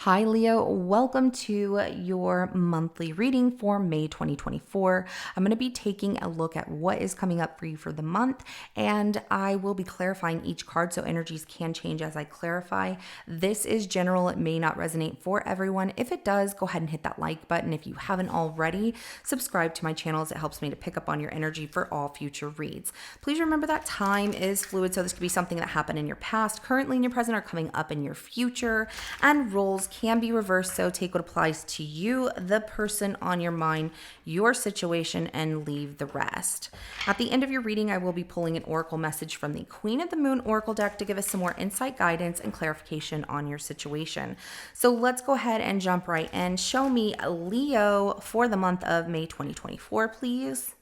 Hi, Leo. Welcome to your monthly reading for May 2024. I'm going to be taking a look at what is coming up for you for the month, and I will be clarifying each card so energies can change as I clarify. This is general, it may not resonate for everyone. If it does, go ahead and hit that like button. If you haven't already, subscribe to my channel as it helps me to pick up on your energy for all future reads. Please remember that time is fluid, so this could be something that happened in your past, currently in your present, or coming up in your future, and roles can be reversed, so take what applies to you, the person on your mind, your situation, and leave the rest. At the end of your reading, I will be pulling an oracle message from the Queen of the Moon oracle deck to give us some more insight, guidance, and clarification on your situation. So let's go ahead and jump right in. Show me Leo for the month of May 2024, please.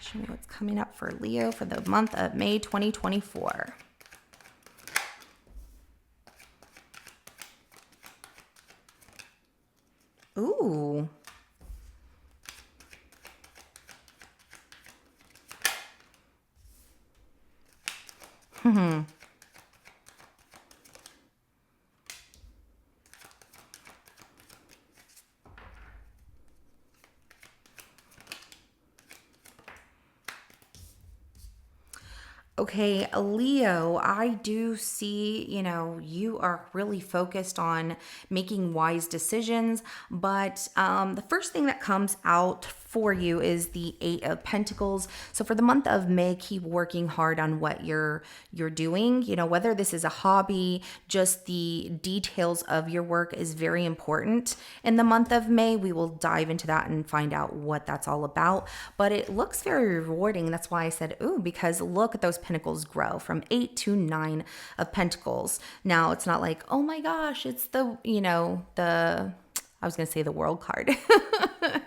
Show me what's coming up for Leo for the month of May 2024. Ooh. Okay, Leo, I do see, you are really focused on making wise decisions, but the first thing that comes out for you is the Eight of Pentacles. So for the month of May, keep working hard on what you're doing. Whether this is a hobby, just the details of your work is very important. In the month of May, we will dive into that and find out what that's all about. But it looks very rewarding. That's why I said, ooh, because look at those pentacles grow from 8 to 9 of Pentacles. Now it's not like, oh my gosh, it's I was going to say the world card.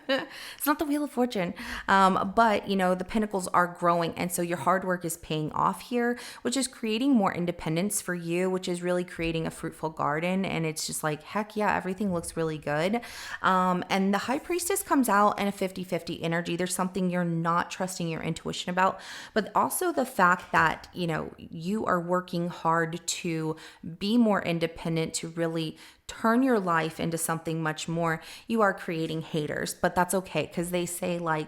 It's not the Wheel of Fortune. But, the pentacles are growing. And so your hard work is paying off here, which is creating more independence for you, which is really creating a fruitful garden. And it's just like, heck yeah, everything looks really good. And the High Priestess comes out in a 50-50 energy. There's something you're not trusting your intuition about, but also the fact that, you are working hard to be more independent, to really turn your life into something much more. You are creating haters, but that's okay, because they say, like,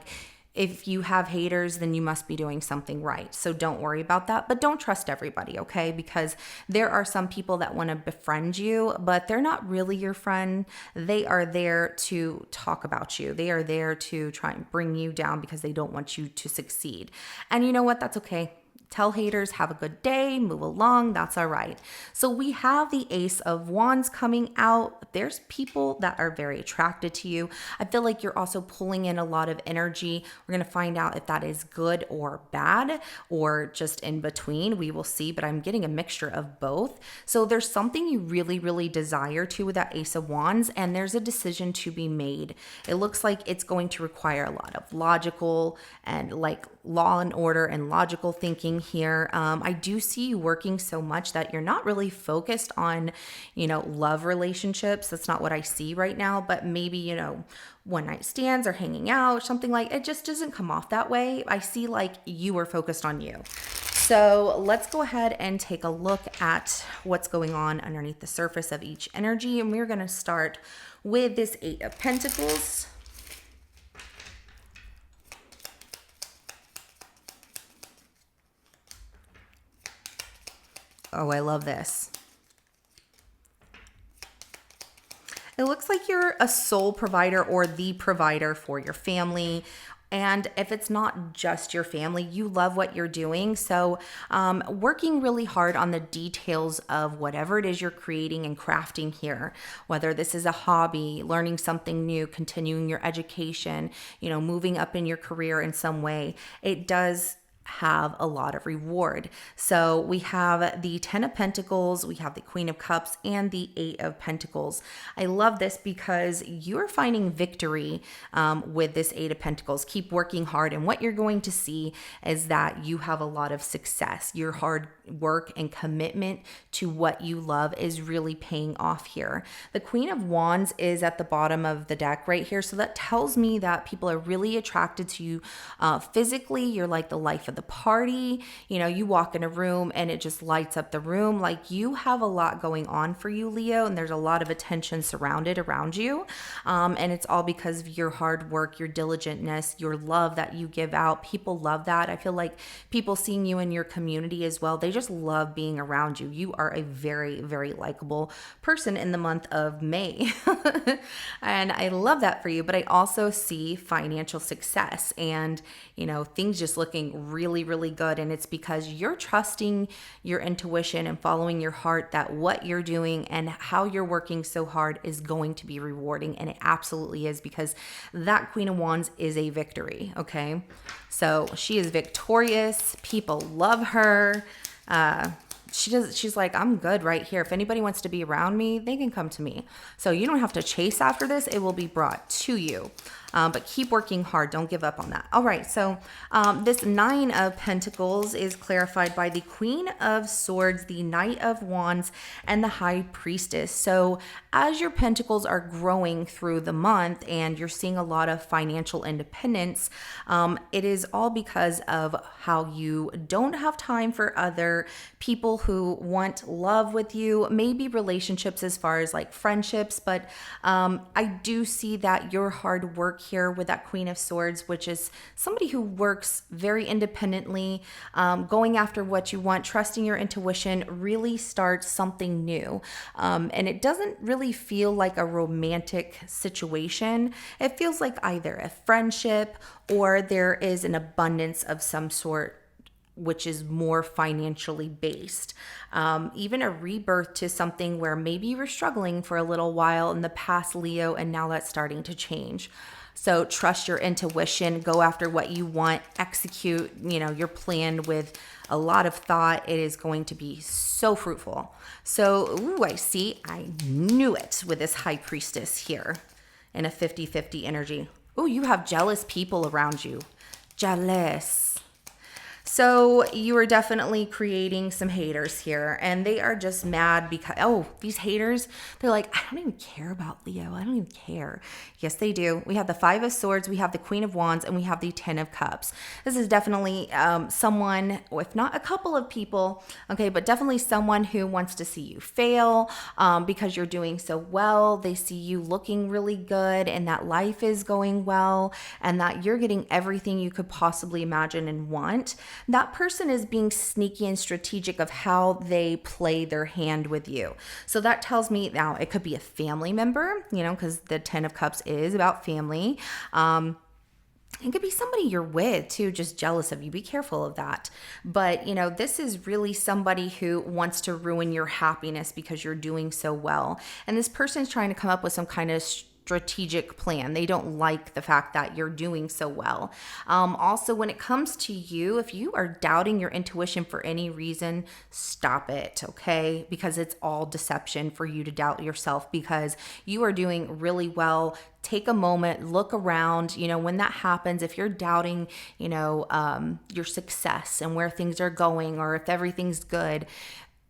if you have haters, then you must be doing something right. So don't worry about that, but don't trust everybody, okay? Because there are some people that want to befriend you, but they're not really your friend. They are there to talk about you. They are there to try and bring you down because they don't want you to succeed. And you know what? That's okay. Tell haters, have a good day, move along, that's all right. So we have the Ace of Wands coming out. There's people that are very attracted to you. I feel like you're also pulling in a lot of energy. We're going to find out if that is good or bad or just in between. We will see, but I'm getting a mixture of both. So there's something you really, really desire to with that Ace of Wands, and there's a decision to be made. It looks like it's going to require a lot of logical and like law and order and logical thinking here. I do see you working so much that you're not really focused on, love relationships. That's not what I see right now, but maybe, one night stands or hanging out, something like it just doesn't come off that way. I see like you are focused on you. So let's go ahead and take a look at what's going on underneath the surface of each energy. And we're going to start with this Eight of Pentacles. Oh, I love this. It looks like you're a sole provider or the provider for your family. And if it's not just your family, you love what you're doing. So working really hard on the details of whatever it is you're creating and crafting here, whether this is a hobby, learning something new, continuing your education, moving up in your career in some way, it does have a lot of reward. So we have the 10 of Pentacles, we have the Queen of Cups, and the 8 of Pentacles. I love this because you're finding victory with this 8 of Pentacles. Keep working hard, and what you're going to see is that you have a lot of success. Your hard work and commitment to what you love is really paying off here. The Queen of Wands is at the bottom of the deck right here, so that tells me that people are really attracted to you physically. You're like the life of of the party. You know, you walk in a room and it just lights up the room. Like, you have a lot going on for you, Leo, and there's a lot of attention surrounded around you. And it's all because of your hard work, your diligentness, your love that you give out. People love that. I feel like people seeing you in your community as well, they just love being around you. You are a very, very likable person in the month of May. And I love that for you. But I also see financial success and, you know, things just looking really, really good. And it's because you're trusting your intuition and following your heart that what you're doing and how you're working so hard is going to be rewarding. And it absolutely is, because that Queen of Wands is a victory. Okay. So she is victorious. People love her. She's like, I'm good right here. If anybody wants to be around me, they can come to me. So you don't have to chase after this. It will be brought to you. But keep working hard. Don't give up on that. All right. So this Nine of Pentacles is clarified by the Queen of Swords, the Knight of Wands, and the High Priestess. So as your pentacles are growing through the month and you're seeing a lot of financial independence, it is all because of how you don't have time for other people who want love with you, maybe relationships as far as like friendships. But I do see that your hard work here with that Queen of Swords, which is somebody who works very independently, going after what you want, trusting your intuition, really starts something new. And it doesn't really feel like a romantic situation. It feels like either a friendship or there is an abundance of some sort, which is more financially based. Even a rebirth to something where maybe you were struggling for a little while in the past, Leo, and now that's starting to change. So trust your intuition, go after what you want, execute, you know, your plan with a lot of thought. It is going to be so fruitful. So, I knew it with this High Priestess here in a 50-50 energy. Oh, you have jealous people around you. Jealous. So you are definitely creating some haters here, and they are just mad because, these haters, they're like, I don't even care about Leo. I don't even care. Yes, they do. We have the Five of Swords, we have the Queen of Wands, and we have the Ten of Cups. This is definitely someone, if not a couple of people, okay, but definitely someone who wants to see you fail because you're doing so well. They see you looking really good and that life is going well and that you're getting everything you could possibly imagine and want. That person is being sneaky and strategic of how they play their hand with you. So that tells me now it could be a family member, you know, because the Ten of Cups is about family. It could be somebody you're with too, just jealous of you. Be careful of that. But, you know, this is really somebody who wants to ruin your happiness because you're doing so well. And this person is trying to come up with some kind of strategic plan. They don't like the fact that you're doing so well. Also, when it comes to you, if you are doubting your intuition for any reason, stop it, okay? Because it's all deception for you to doubt yourself because you are doing really well. Take a moment, look around. You know, when that happens, if you're doubting, you know, your success and where things are going or if everything's good,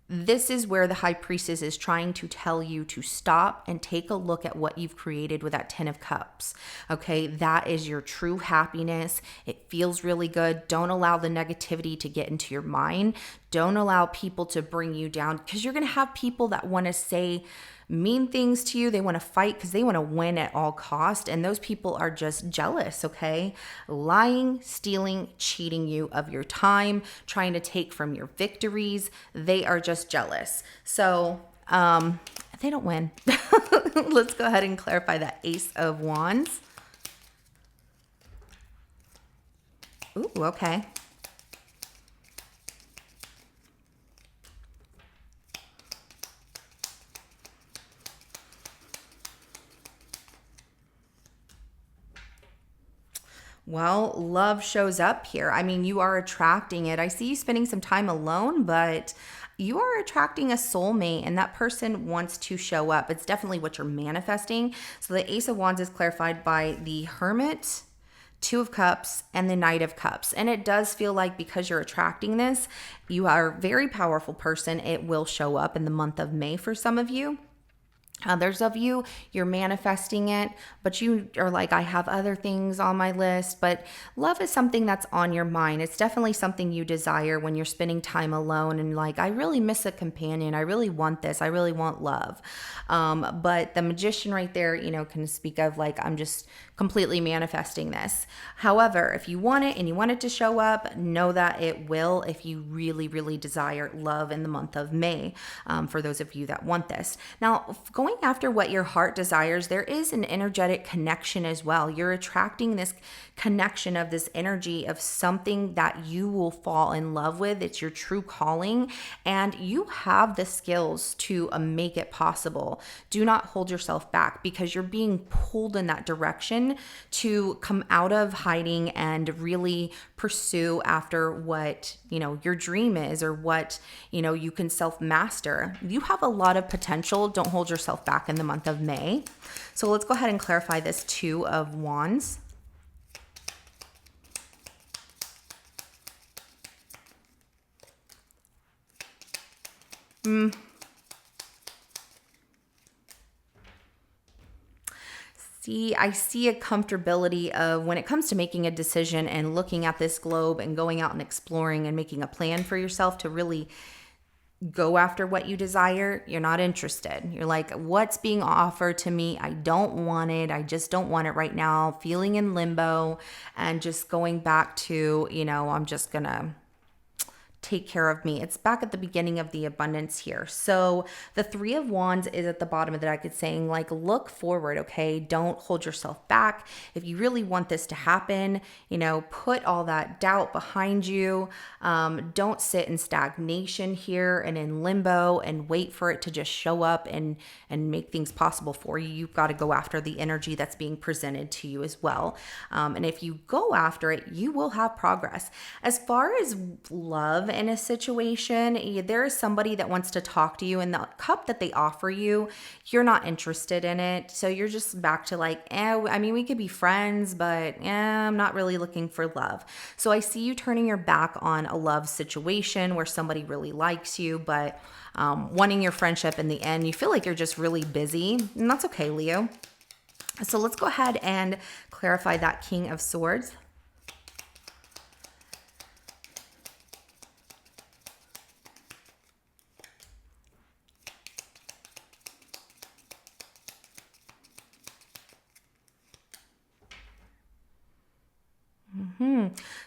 this is where the High Priestess is trying to tell you to stop and take a look at what you've created with that Ten of Cups. Okay, that is your true happiness. It feels really good. Don't allow the negativity to get into your mind. Don't allow people to bring you down because you're going to have people that want to say mean things to you. They want to fight because they want to win at all cost. And those people are just jealous, okay? Lying, stealing, cheating you of your time, trying to take from your victories. They are just jealous. So, they don't win. Let's go ahead and clarify that Ace of Wands. Ooh, okay. Well, love shows up here. I mean, you are attracting it. I see you spending some time alone, but you are attracting a soulmate and that person wants to show up. It's definitely what you're manifesting. So the Ace of Wands is clarified by the Hermit, Two of Cups, and the Knight of Cups. And it does feel like because you're attracting this, you are a very powerful person. It will show up in the month of May for some of you. Others of you, you're manifesting it, but you are like, I have other things on my list. But love is something that's on your mind. It's definitely something you desire when you're spending time alone and like, I really miss a companion. I really want this. I really want love. But the magician right there, can speak of like, I'm just completely manifesting this. However, if you want it and you want it to show up, know that it will if you really, really desire love in the month of May, for those of you that want this. Now, going after what your heart desires, there is an energetic connection as well. You're attracting this connection of this energy of something that you will fall in love with. It's your true calling, and you have the skills to make it possible. Do not hold yourself back because you're being pulled in that direction to come out of hiding and really pursue after what, your dream is or what, you can self-master. You have a lot of potential. Don't hold yourself back in the month of May. So let's go ahead and clarify this Two of Wands. I see a comfortability of when it comes to making a decision and looking at this globe and going out and exploring and making a plan for yourself to really go after what you desire. You're not interested. You're like, what's being offered to me? I don't want it. I just don't want it right now. Feeling in limbo and just going back to, I'm just going to take care of me. It's back at the beginning of the abundance here. So the Three of Wands is at the bottom of the deck. It's saying like, look forward, okay? Don't hold yourself back. If you really want this to happen, put all that doubt behind you. Don't sit in stagnation here and in limbo and wait for it to just show up and make things possible for you. You've got to go after the energy that's being presented to you as well. And if you go after it, you will have progress. As far as love in a situation, there is somebody that wants to talk to you, and the cup that they offer you, you're not interested in it. So you're just back to like, we could be friends, but I'm not really looking for love. So I see you turning your back on a love situation where somebody really likes you, but wanting your friendship in the end, you feel like you're just really busy, and that's okay, Leo. So let's go ahead and clarify that King of Swords.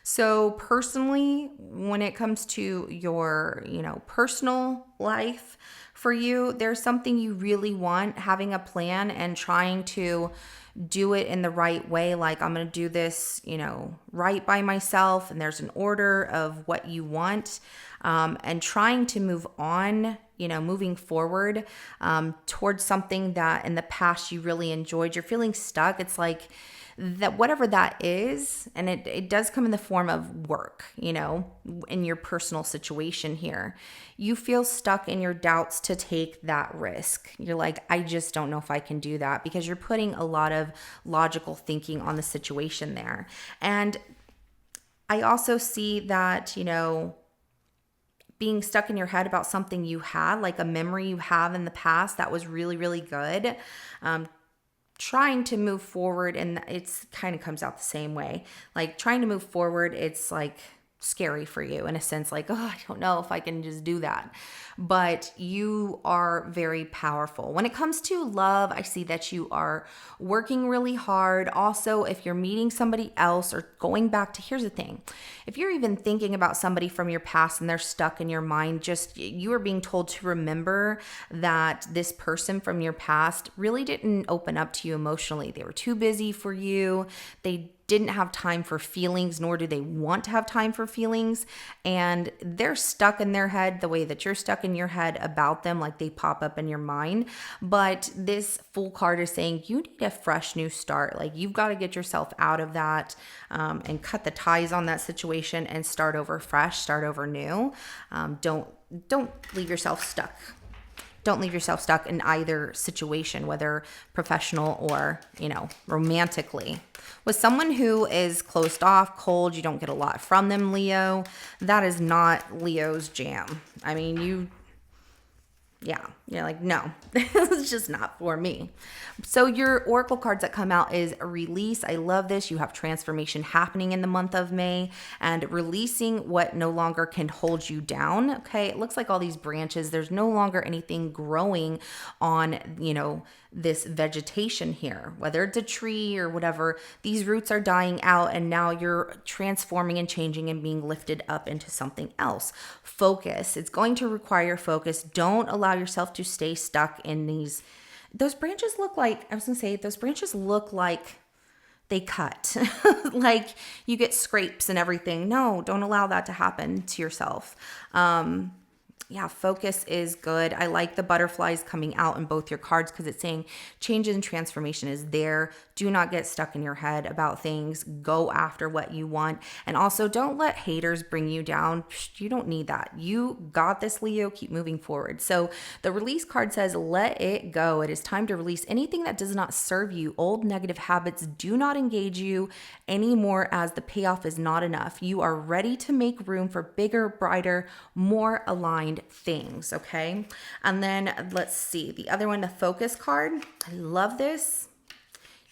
So personally, when it comes to your, personal life for you, there's something you really want, having a plan and trying to do it in the right way. Like, I'm going to do this, right by myself. And there's an order of what you want, and trying to move on, moving forward, towards something that in the past you really enjoyed. You're feeling stuck. It's like, that whatever that is, and it does come in the form of work, in your personal situation here. You feel stuck in your doubts to take that risk. You're like, I just don't know if I can do that, because you're putting a lot of logical thinking on the situation there. And I also see that, being stuck in your head about something you had, like a memory you have in the past that was really, really good. Trying to move forward, and it's kind of comes out the same way. Like, trying to move forward, it's like scary for you in a sense, like, I don't know if I can just do that. But you are very powerful. When it comes to love, I see that you are working really hard. Also, if you're meeting somebody else or going back to, here's the thing, if you're even thinking about somebody from your past and they're stuck in your mind, just you are being told to remember that this person from your past really didn't open up to you emotionally. They were too busy for you. They didn't have time for feelings, nor do they want to have time for feelings. And they're stuck in their head the way that you're stuck in your head about them, like they pop up in your mind. But this Fool card is saying you need a fresh new start. Like, you've got to get yourself out of that, and cut the ties on that situation and start over fresh, start over new. Don't leave yourself stuck. Don't leave yourself stuck in either situation, whether professional or, romantically. With someone who is closed off, cold, you don't get a lot from them, Leo. That is not Leo's jam. I mean, yeah, you're like, no, this is just not for me. So your oracle cards that come out is release. I love this. You have transformation happening in the month of May and releasing what no longer can hold you down. Okay, it looks like all these branches, there's no longer anything growing on, this vegetation here, whether it's a tree or whatever. These roots are dying out, and now you're transforming and changing and being lifted up into something else. Focus. It's going to require focus. Don't allow yourself to stay stuck in those branches look like, I was gonna say, those branches look like they cut. Like you get scrapes and everything. No, don't allow that to happen to yourself. Yeah, focus is good. I like the butterflies coming out in both your cards because it's saying change and transformation is there. Do not get stuck in your head about things. Go after what you want. And also, don't let haters bring you down. You don't need that. You got this, Leo. Keep moving forward. So the release card says, let it go. It is time to release anything that does not serve you. Old negative habits do not engage you anymore, as the payoff is not enough. You are ready to make room for bigger, brighter, more aligned things. Okay. And then let's see the other one, the focus card. I love this.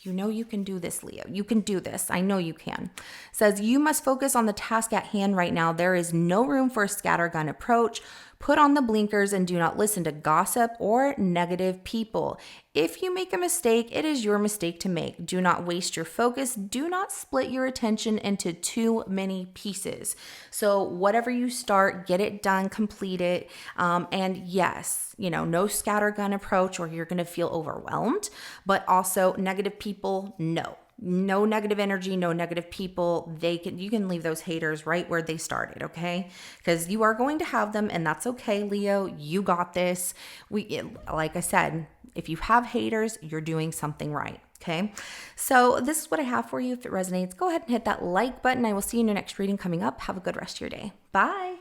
You know you can do this, Leo. You can do this. I know you can. It says you must focus on the task at hand right now. There is no room for a scattergun approach. Put on the blinkers and do not listen to gossip or negative people. If you make a mistake, it is your mistake to make. Do not waste your focus. Do not split your attention into too many pieces. So whatever you start, get it done, complete it. And yes, no scattergun approach or you're going to feel overwhelmed, but also negative people, no negative energy, no negative people. You can leave those haters right where they started, okay? Because you are going to have them, and that's okay, Leo. You got this. Like I said, if you have haters, you're doing something right. Okay, so this is what I have for you. If it resonates, go ahead and hit that like button. I will see you in your next reading coming up. Have a good rest of your day. Bye.